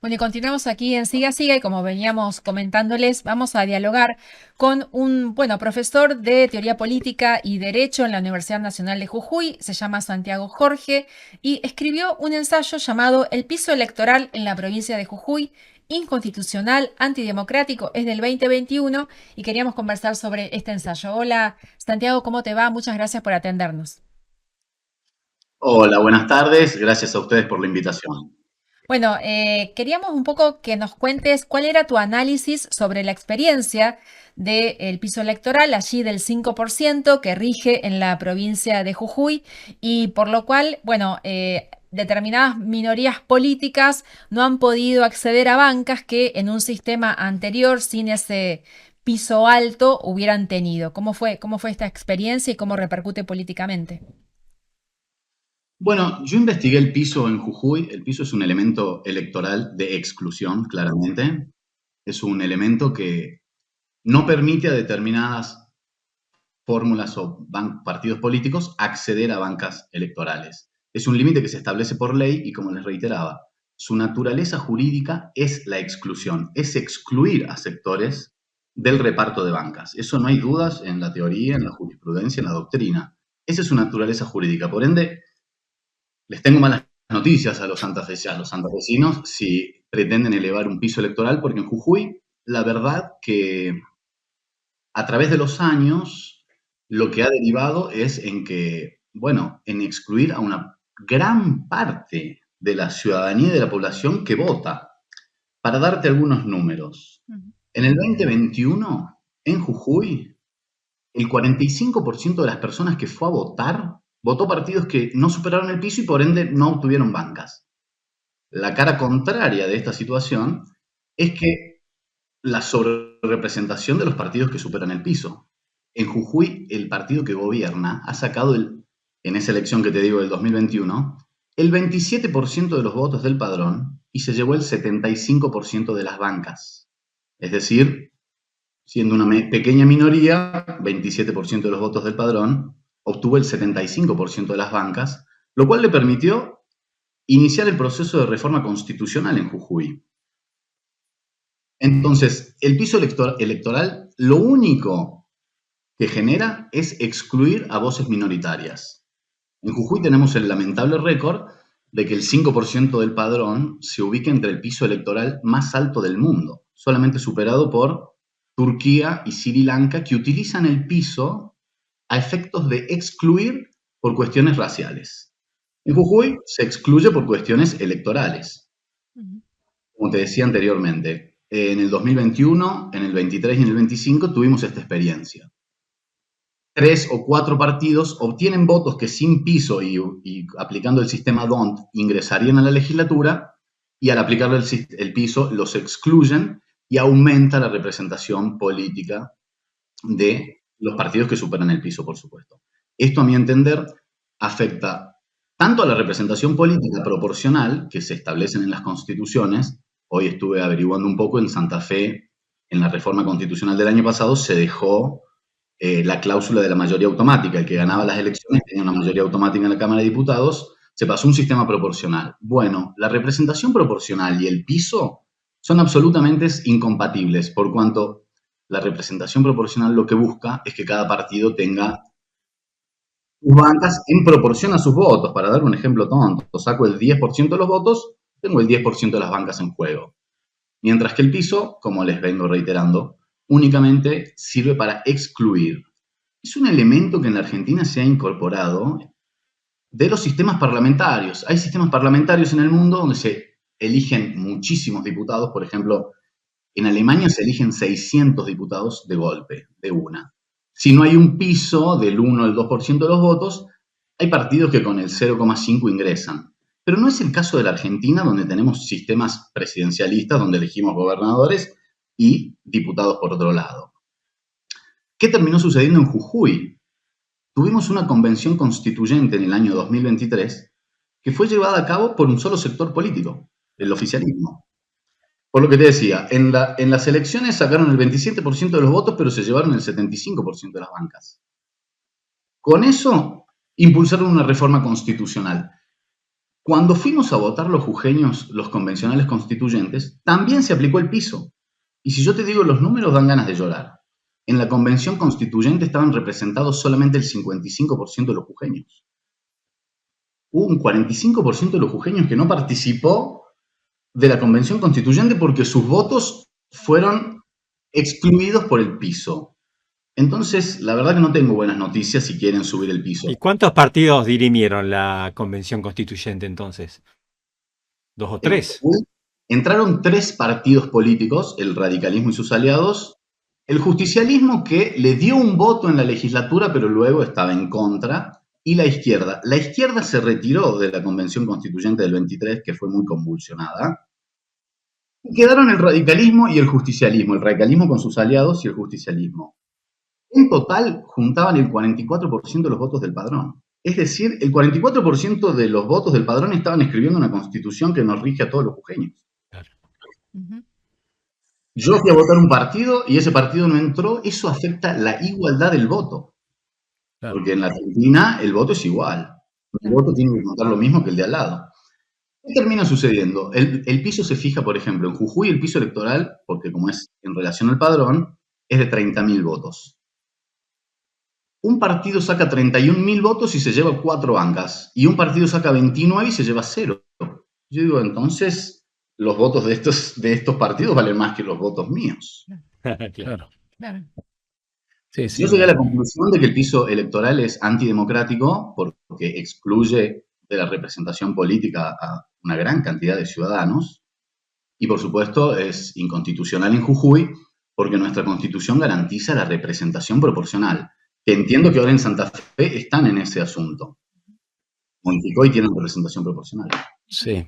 Bueno, y continuamos aquí en Siga Siga y como veníamos comentándoles, vamos a dialogar con un, profesor de Teoría Política y Derecho en la Universidad Nacional de Jujuy, se llama Santiago Jorge, y escribió un ensayo llamado El piso electoral en la provincia de Jujuy, inconstitucional, antidemocrático, es del 2021 y queríamos conversar sobre este ensayo. Hola, Santiago, ¿cómo te va? Muchas gracias por atendernos. Hola, buenas tardes. Gracias a ustedes por la invitación. Bueno, queríamos un poco que nos cuentes cuál era tu análisis sobre la experiencia del piso electoral, allí del 5% que rige en la provincia de Jujuy y por lo cual, determinadas minorías políticas no han podido acceder a bancas que en un sistema anterior, sin ese piso alto, hubieran tenido. Cómo fue esta experiencia y cómo repercute políticamente? Bueno, yo investigué el piso en Jujuy. El piso es un elemento electoral de exclusión, claramente. Es un elemento que no permite a determinadas fórmulas o partidos políticos acceder a bancas electorales. Es un límite que se establece por ley y, como les reiteraba, su naturaleza jurídica es la exclusión, es excluir a sectores del reparto de bancas. Eso no hay dudas en la teoría, en la jurisprudencia, en la doctrina. Esa es su naturaleza jurídica. Por ende, les tengo malas noticias a los santafesinos si pretenden elevar un piso electoral, porque en Jujuy, la verdad que a través de los años, lo que ha derivado es en que, bueno, en excluir a una gran parte de la ciudadanía y de la población que vota. Para darte algunos números, Ujú. en el 2021, en Jujuy, el 45% de las personas que fue a votar votó partidos que no superaron el piso y por ende no obtuvieron bancas. La cara contraria de esta situación es que la sobrerepresentación de los partidos que superan el piso. En Jujuy, el partido que gobierna ha sacado, en esa elección que te digo del 2021, el 27% de los votos del padrón y se llevó el 75% de las bancas. Es decir, siendo una pequeña minoría, 27% de los votos del padrón, obtuvo el 75% de las bancas, lo cual le permitió iniciar el proceso de reforma constitucional en Jujuy. Entonces, el piso electoral lo único que genera es excluir a voces minoritarias. En Jujuy tenemos el lamentable récord de que el 5% del padrón se ubica entre el piso electoral más alto del mundo, solamente superado por Turquía y Sri Lanka, que utilizan el piso a efectos de excluir por cuestiones raciales. En Jujuy se excluye por cuestiones electorales. Ujú. Como te decía anteriormente, en el 2021, en el 23 y en el 25 tuvimos esta experiencia. 3 o 4 partidos obtienen votos que sin piso y aplicando el sistema DONT ingresarían a la legislatura y al aplicarle el piso los excluyen y aumenta la representación política de los partidos que superan el piso, por supuesto. Esto, a mi entender, afecta tanto a la representación política proporcional que se establecen en las constituciones. Hoy estuve averiguando un poco en Santa Fe, en la reforma constitucional del año pasado, se dejó la cláusula de la mayoría automática. El que ganaba las elecciones tenía una mayoría automática en la Cámara de Diputados, se pasó a un sistema proporcional. Bueno, la representación proporcional y el piso son absolutamente incompatibles, por cuanto la representación proporcional lo que busca es que cada partido tenga sus bancas en proporción a sus votos. Para dar un ejemplo tonto, saco el 10% de los votos, tengo el 10% de las bancas en juego. Mientras que el piso, como les vengo reiterando, únicamente sirve para excluir. Es un elemento que en la Argentina se ha incorporado de los sistemas parlamentarios. Hay sistemas parlamentarios en el mundo donde se eligen muchísimos diputados. Por ejemplo, en Alemania se eligen 600 diputados de golpe, de una. Si no hay un piso del 1 al 2% de los votos, hay partidos que con el 0,5 ingresan. Pero no es el caso de la Argentina, donde tenemos sistemas presidencialistas, donde elegimos gobernadores y diputados por otro lado. ¿Qué terminó sucediendo en Jujuy? Tuvimos una convención constituyente en el año 2023 que fue llevada a cabo por un solo sector político, el oficialismo. Por lo que te decía, en las elecciones sacaron el 27% de los votos, pero se llevaron el 75% de las bancas. Con eso impulsaron una reforma constitucional. Cuando fuimos a votar los jujeños, los convencionales constituyentes, también se aplicó el piso. Y si yo te digo los números, dan ganas de llorar. En la convención constituyente estaban representados solamente el 55% de los jujeños. Hubo un 45% de los jujeños que no participó de la convención constituyente porque sus votos fueron excluidos por el piso. Entonces, la verdad que no tengo buenas noticias si quieren subir el piso. ¿Y cuántos partidos dirimieron la convención constituyente entonces? ¿2 o 3? Entraron 3 partidos políticos, el radicalismo y sus aliados, el justicialismo que le dio un voto en la legislatura pero luego estaba en contra, y la izquierda. La izquierda se retiró de la convención constituyente del 23, que fue muy convulsionada, y quedaron el radicalismo y el justicialismo, el radicalismo con sus aliados y el justicialismo. En total juntaban el 44% de los votos del padrón. Es decir, el 44% de los votos del padrón estaban escribiendo una constitución que nos rige a todos los jujeños. Claro. Yo fui a votar un partido y ese partido no entró. Eso afecta la igualdad del voto. Claro. Porque en la Argentina el voto es igual. El voto tiene que contar lo mismo que el de al lado. ¿Qué termina sucediendo? El piso se fija, por ejemplo, en Jujuy el piso electoral, porque como es en relación al padrón, es de 30.000 votos. Un partido saca 31.000 votos y se lleva 4 bancas. Y un partido saca 29 y se lleva 0. Yo digo, entonces, los votos de estos partidos valen más que los votos míos. Claro. Sí. Yo llegué a la conclusión de que el piso electoral es antidemocrático porque excluye de la representación política a una gran cantidad de ciudadanos. Y, por supuesto, es inconstitucional en Jujuy porque nuestra Constitución garantiza la representación proporcional. Que entiendo que ahora en Santa Fe están en ese asunto. Modificó y tienen representación proporcional. Sí.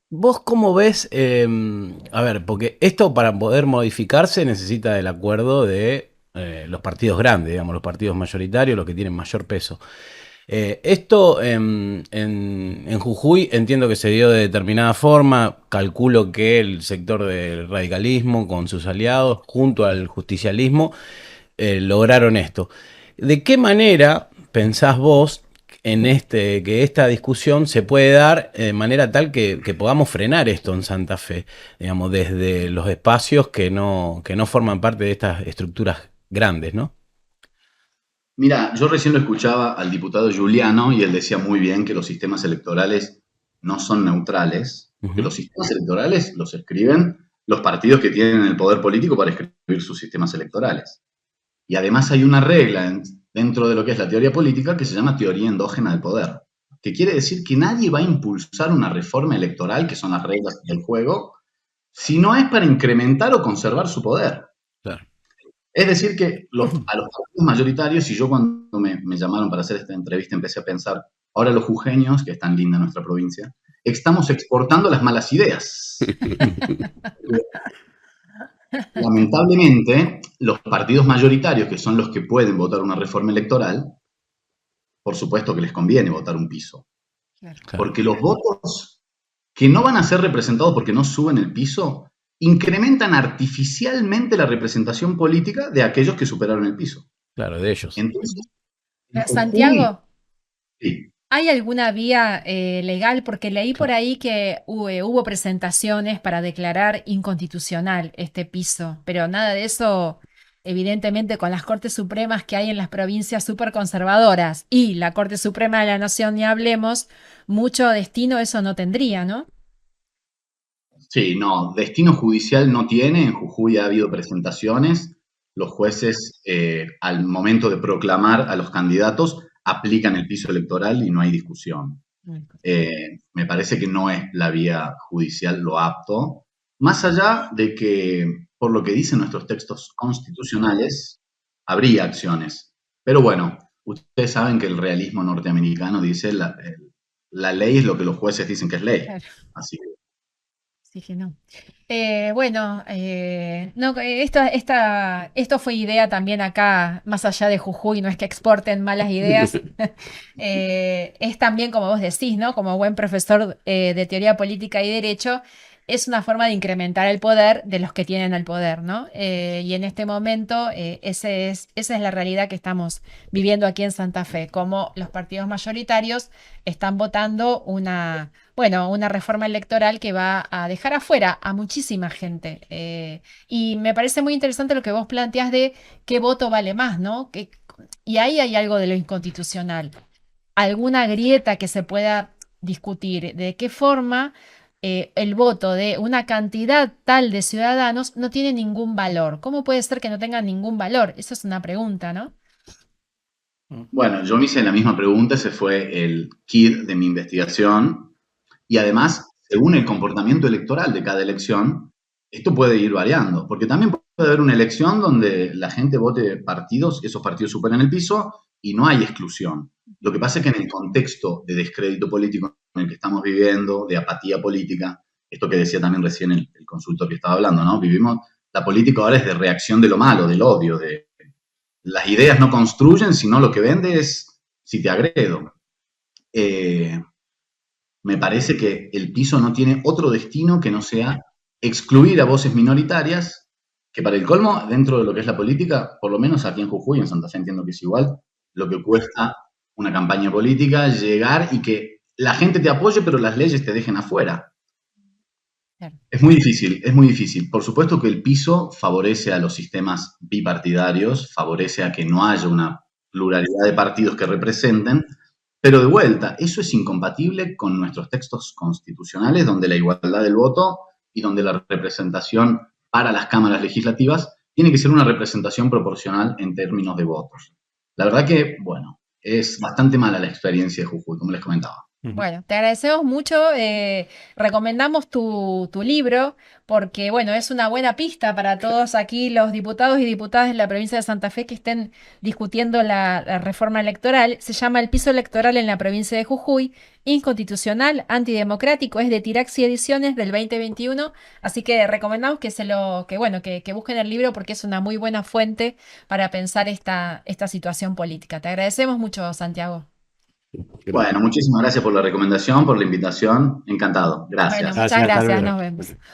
¿Vos cómo ves? A ver, porque esto para poder modificarse necesita del acuerdo de los partidos grandes, digamos, los partidos mayoritarios, los que tienen mayor peso. Esto en Jujuy entiendo que se dio de determinada forma. Calculo que el sector del radicalismo con sus aliados, junto al justicialismo, lograron esto. ¿De qué manera pensás vos que esta discusión se puede dar de manera tal que podamos frenar esto en Santa Fe, digamos, desde los espacios que no forman parte de estas estructuras grandes, ¿no? Mira, yo recién lo escuchaba al diputado Giuliano y él decía muy bien que los sistemas electorales no son neutrales, que los sistemas electorales los escriben los partidos que tienen el poder político para escribir sus sistemas electorales. Y además hay una regla dentro de lo que es la teoría política que se llama teoría endógena del poder, que quiere decir que nadie va a impulsar una reforma electoral, que son las reglas del juego, si no es para incrementar o conservar su poder. Claro. Es decir, que a los partidos mayoritarios, y yo cuando me llamaron para hacer esta entrevista empecé a pensar, ahora los jujeños, que es tan linda nuestra provincia, estamos exportando las malas ideas. Lamentablemente, los partidos mayoritarios, que son los que pueden votar una reforma electoral, por supuesto que les conviene votar un piso. Claro. Porque los votos que no van a ser representados porque no suben el piso, incrementan artificialmente la representación política de aquellos que superaron el piso. Claro, de ellos. Entonces, Santiago, sí. ¿Hay alguna vía legal? Porque leí por ahí que hubo presentaciones para declarar inconstitucional este piso, pero nada de eso, evidentemente, con las Cortes Supremas que hay en las provincias súper conservadoras y la Corte Suprema de la Nación, ni hablemos, mucho destino eso no tendría, ¿no? Sí, no, destino judicial no tiene. En Jujuy ha habido presentaciones. Los jueces, al momento de proclamar a los candidatos, aplican el piso electoral y no hay discusión. Me parece que no es la vía judicial lo apto, más allá de que, por lo que dicen nuestros textos constitucionales, habría acciones. Pero bueno, ustedes saben que el realismo norteamericano dice la ley es lo que los jueces dicen que es ley. Claro. Así que Sí que no. No, esto fue idea también acá, más allá de Jujuy, no es que exporten malas ideas. Es también, como vos decís, ¿no? Como buen profesor de teoría política y derecho, es una forma de incrementar el poder de los que tienen el poder, ¿no? Y en este momento esa es la realidad que estamos viviendo aquí en Santa Fe, como los partidos mayoritarios están votando una reforma electoral que va a dejar afuera a muchísima gente. Y me parece muy interesante lo que vos planteás de qué voto vale más, ¿no? Y ahí hay algo de lo inconstitucional. Alguna grieta que se pueda discutir, de qué forma el voto de una cantidad tal de ciudadanos no tiene ningún valor. ¿Cómo puede ser que no tenga ningún valor? Esa es una pregunta, ¿no? Bueno, yo me hice la misma pregunta, ese fue el kit de mi investigación, y además, según el comportamiento electoral de cada elección, esto puede ir variando, porque también puede haber una elección donde la gente vote partidos, esos partidos superan el piso y no hay exclusión. Lo que pasa es que en el contexto de descrédito político en el que estamos viviendo, de apatía política, esto que decía también recién el consultor que estaba hablando, ¿no? La política ahora es de reacción de lo malo, del odio, de las ideas no construyen, sino lo que vende es si te agredo. Me parece que el piso no tiene otro destino que no sea excluir a voces minoritarias, que para el colmo, dentro de lo que es la política, por lo menos aquí en Jujuy, en Santa Fe entiendo que es igual, lo que cuesta una campaña política, llegar y que la gente te apoye, pero las leyes te dejen afuera. Claro. Es muy difícil, es muy difícil. Por supuesto que el piso favorece a los sistemas bipartidarios, favorece a que no haya una pluralidad de partidos que representen, pero de vuelta, eso es incompatible con nuestros textos constitucionales, donde la igualdad del voto y donde la representación para las cámaras legislativas tiene que ser una representación proporcional en términos de votos. La verdad que, bueno, es bastante mala la experiencia de Jujuy, como les comentaba. Bueno, te agradecemos mucho. Recomendamos tu libro porque, bueno, es una buena pista para todos aquí los diputados y diputadas de la provincia de Santa Fe que estén discutiendo la reforma electoral. Se llama El piso electoral en la provincia de Jujuy, inconstitucional, antidemocrático. Es de Tiraxi Ediciones del 2021. Así que recomendamos que busquen el libro porque es una muy buena fuente para pensar esta situación política. Te agradecemos mucho, Santiago. Bueno, muchísimas gracias por la recomendación, por la invitación. Encantado. Gracias. Bueno, muchas Gracias, hasta gracias. luego. Nos vemos.